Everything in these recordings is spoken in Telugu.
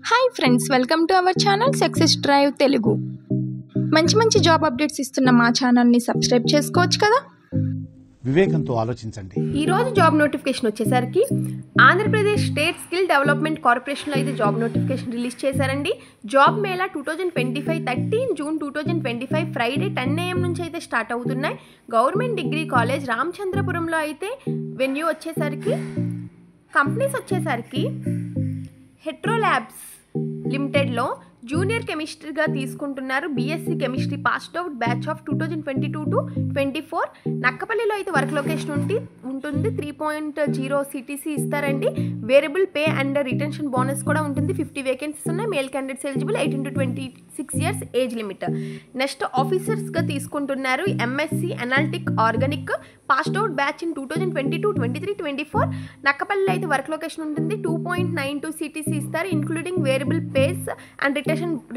Hi friends, welcome to our channel success drive Telugu. మంచి జాబ్ అప్డేట్స్ ఇస్తున్న మా ఛానల్ని సబ్స్క్రైబ్ చేసుకోవచ్చు కదా. వివేకంతో ఆలోచించండి. ఈరోజు జాబ్ నోటిఫికేషన్ వచ్చేసరికి ఆంధ్రప్రదేశ్ స్టేట్ స్కిల్ డెవలప్మెంట్ కార్పొరేషన్లో అయితే జాబ్ నోటిఫికేషన్ రిలీజ్ చేశారండి. Job Mela 2025 13 June 2025 Friday 10 AM నుంచి అయితే స్టార్ట్ అవుతున్నాయి. గవర్నమెంట్ డిగ్రీ కాలేజ్ రామచంద్రపురంలో అయితే వెన్యూ వచ్చేసరికి కంపెనీస్ వచ్చేసరికి హెట్రో ల్యాబ్స్ లిమిటెడ్లో జూనియర్ కెమిస్ట్రీగా తీసుకుంటున్నారు. BSc chemistry passed out batch of 2022 to 24. నక్కపల్లిలో అయితే వర్క్ లొకేషన్ ఉంటుంది. 3.0 సిటీసీ ఇస్తారండి. Variable pay and retention bonus కూడా ఉంటుంది. 50 వేకెన్సీస్ ఉన్నాయి. Male candidates eligible, 18 to 26 years age limit. Next ఆఫీసర్స్గా తీసుకుంటున్నారు. MSc analytic organic passed out batch in 2022, 23, 24. నక్కపల్లిలో అయితే వర్క్ లొకేషన్ ఉంటుంది. 2.92 సిటీసీ ఇస్తారు, including variable face and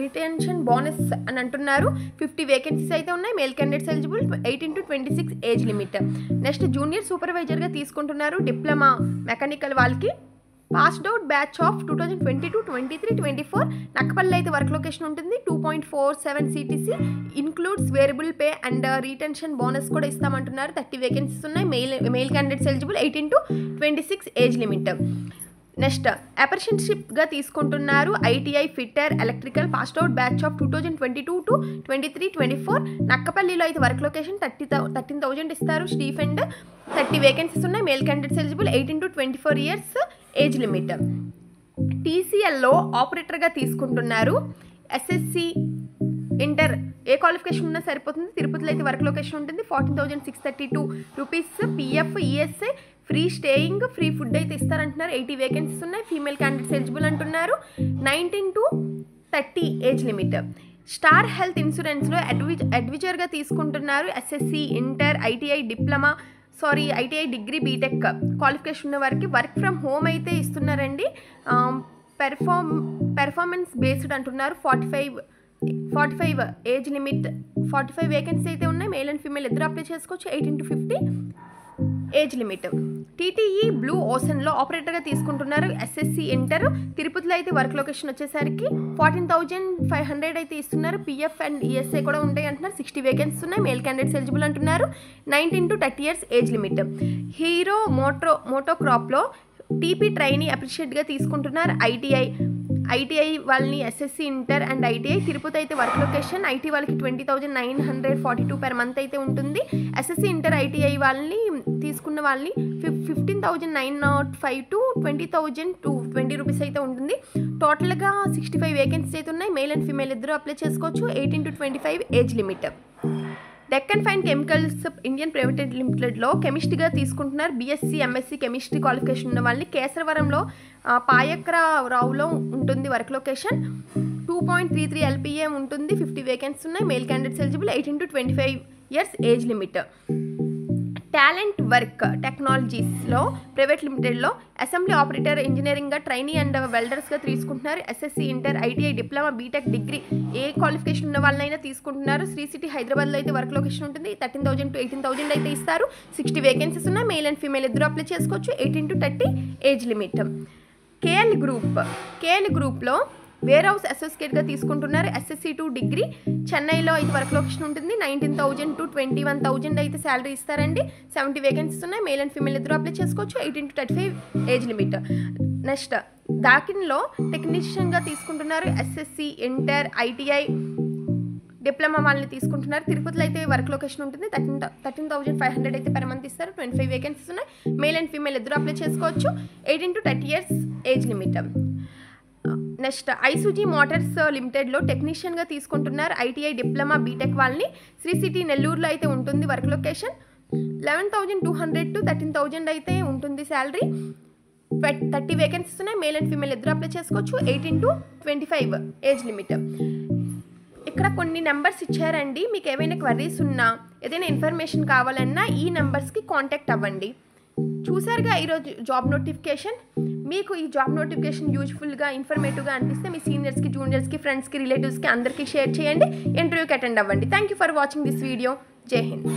retention bonus అని అంటున్నారు. 50 వేకెన్సీస్ అయితే ఉన్నాయి. Male candidates eligible, 18 to 26 age limit. Next junior సూపర్వైజర్గా తీసుకుంటున్నారు. డిప్లొమా మెకానికల్ వాళ్ళకి passed out batch of 2022, 23, 24. Nakkapalli అయితే వర్క్ లొకేషన్ ఉంటుంది. 2.47 CTC includes variable pay and retention bonus కూడా ఇస్తామంటున్నారు. 30 వేకెన్సీస్ ఉన్నాయి. Male candidates eligible, 18 to 26 age limit. Next అప్రెంటిస్షిప్గా తీసుకుంటున్నారు. ITI fitter electrical passed out batch of 2022 to 23, 24. నక్కపల్లిలో అయితే వర్క్ లొకేషన్ 13,000 ఇస్తారు. స్టీఫెండ్ 30 వేకెన్సీస్ ఉన్నాయి. Male candidates eligible, 18 to 24 years age limit. టీసీఎల్లో ఆపరేటర్గా తీసుకుంటున్నారు. ఎస్ఎస్సి ఇంటర్ ఏ క్వాలిఫికేషన్ ఉన్నా సరిపోతుంది. తిరుపతిలో అయితే వర్క్ లొకేషన్ ఉంటుంది. 14,632 rupees. PF, ESI, free staying, free food అయితే ఇస్తారంటున్నారు. 80 వేకెన్సీస్ ఉన్నాయి. ఫీమేల్ క్యాండిడేట్స్ ఎలిజిబుల్ అంటున్నారు. 19 to 30 age limit. Star Health ఇన్సూరెన్స్లో అడ్విజర్గా తీసుకుంటున్నారు. SSC inter ITI ITI degree BTech qualification ఉన్న వారికి వర్క్ ఫ్రమ్ హోమ్ అయితే ఇస్తున్నారండి. పెర్ఫార్మెన్స్ బేస్డ్ అంటున్నారు. 45 ఏజ్ లిమిట్. 45 వేకెన్సీ అయితే ఉన్నాయి. మేల్ అండ్ ఫీమేల్ ఇద్దరు అప్లై చేసుకోవచ్చు. 18 to 50 age limit. TTE blue ఓషన్లో ఆపరేటర్గా తీసుకుంటున్నారు. SSC inter. తిరుపతిలో అయితే వర్క్ లొకేషన్ వచ్చేసరికి 14,500 అయితే ఇస్తున్నారు. పిఎఫ్ అండ్ ఈఎస్ఐ కూడా ఉంటాయి అంటున్నారు. 60 వేకెన్సీస్ ఉన్నాయి. మేల్ క్యాండిడేట్స్ ఎలిజిబుల్ అంటున్నారు. 19 to 30 years age limit. Hero మోటోక్రాప్లో టీపీ ట్రైనీ అప్రిషియేట్గా తీసుకుంటున్నారు. ఐటీఐ వాళ్ళని SSC inter and ITI. Tirupati అయితే వర్క్ లొకేషన్. ఐటీ వాళ్ళకి 20,942 per month అయితే ఉంటుంది. ఎస్ఎస్సి ఇంటర్ ఐటీఐ వాళ్ళని తీసుకున్న వాళ్ళని 15,905 to 20,020 రూపీస్ అయితే ఉంటుంది. టోటల్గా 65 వేకెన్సీస్ అయితే ఉన్నాయి. మేల్ అండ్ ఫీమేల్ ఇద్దరు అప్లై చేసుకోవచ్చు. 18 to 25 age limit. Deccan fine chemicals Indian private లిమిటెడ్లో కెమిస్ట్రీగా తీసుకుంటున్నారు. బీఎస్సీ ఎంఎస్సీ కెమిస్ట్రీ క్వాలిఫికేషన్ ఉన్న వాళ్ళని కేశవరంలో పాయక్రావులో ఉంటుంది వర్క్ లొకేషన్. 2.33 LPA ఉంటుంది. 50 వేకెన్సీస్ ఉన్నాయి. Male candidates eligible, 18 to 25 years age limit. Talent work టెక్నాలజీస్లో ప్రైవేట్ లిమిటెడ్లో అసెంబ్లీ ఆపరేటర్ ఇంజనీరింగ్గా ట్రైనీ అండ్ వెల్డర్స్గా తీసుకుంటున్నారు. SSC inter ITI diploma BTech degree ఏ క్వాలిఫికేషన్ ఉన్న వాళ్ళనైనా తీసుకుంటున్నారు. శ్రీ సిటీ హైదరాబాద్లో అయితే వర్క్ లొకేషన్ ఉంటుంది. 13,000 to 18,000 అయితే ఇస్తారు. 60 వేకెన్సీస్ ఉన్నాయి. మేల్ అండ్ ఫీమేల్ ఇద్దరు అప్లై చేసుకోవచ్చు. 18 to 30 ఏజ్ లిమిట్. కేఎల్ గ్రూప్లో వేర్ హౌస్ అసోసియేట్గా తీసుకుంటున్నారు. SSC 2 degree. చెన్నైలో అయితే వర్క్ లొకేషన్ ఉంటుంది. 19,000 to 21,000 అయితే శాలరీ ఇస్తారండి. 70 వేకెన్సీస్ ఉన్నాయి. మేల్ అండ్ ఫీమేల్ ఇద్దరు అప్లై చేసుకోవచ్చు. 18 to 35 ఏజ్ లిమిట్. నెక్స్ట్ డాకిన్లో టెక్నీషియన్గా తీసుకుంటున్నారు. ఎస్ఎస్సి ఇంటర్ ఐటీఐ డిప్లొమా వాళ్ళని తీసుకుంటున్నారు. తిరుపతిలో అయితే వర్క్ లొకేషన్ ఉంటుంది. 13,500 అయితే per month ఇస్తారు. 25 వేకెన్సీస్ ఉన్నాయి. మేల్ అండ్ ఫీమేల్ ఇద్దరు అప్లై చేసుకోవచ్చు. 18 to 30 years age limit. Next Isuzu motors లిమిటెడ్లో టెక్నీషియన్గా తీసుకుంటున్నారు. ఐటీఐ డిప్లొమా బీటెక్ వాళ్ళని. శ్రీ సిటీ నెల్లూరులో అయితే ఉంటుంది వర్క్ లొకేషన్. 11,200 to 13,000 అయితే ఉంటుంది శాలరీ. 30 వేకెన్సీస్ ఉన్నాయి. మేల్ అండ్ ఫీమేల్ ఇద్దరు అప్లై చేసుకోవచ్చు. 18 to 25 ఏజ్ లిమిట్. ఇక్కడ కొన్ని నెంబర్స్ ఇచ్చారండి. మీకు ఏమైనా క్వరీస్ ఉన్నా, ఏదైనా ఇన్ఫర్మేషన్ కావాలన్నా ఈ నెంబర్స్కి కాంటాక్ట్ అవ్వండి. చూసారుగా ఈరోజు జాబ్ నోటిఫికేషన్. మీకు ఈ జాబ్ నోటిఫికేషన్ యూజ్ఫుల్గా ఇన్ఫర్మేటివ్గా అనిపిస్తే మీ సీనియర్స్కి, జూనియర్స్కి, ఫ్రెండ్స్కి, రిలేటివ్స్కి అందరికీ షేర్ చేయండి. ఇంటర్వ్యూకి అటెండ్ అవ్వండి. Thank you for watching this video. జై హింద్.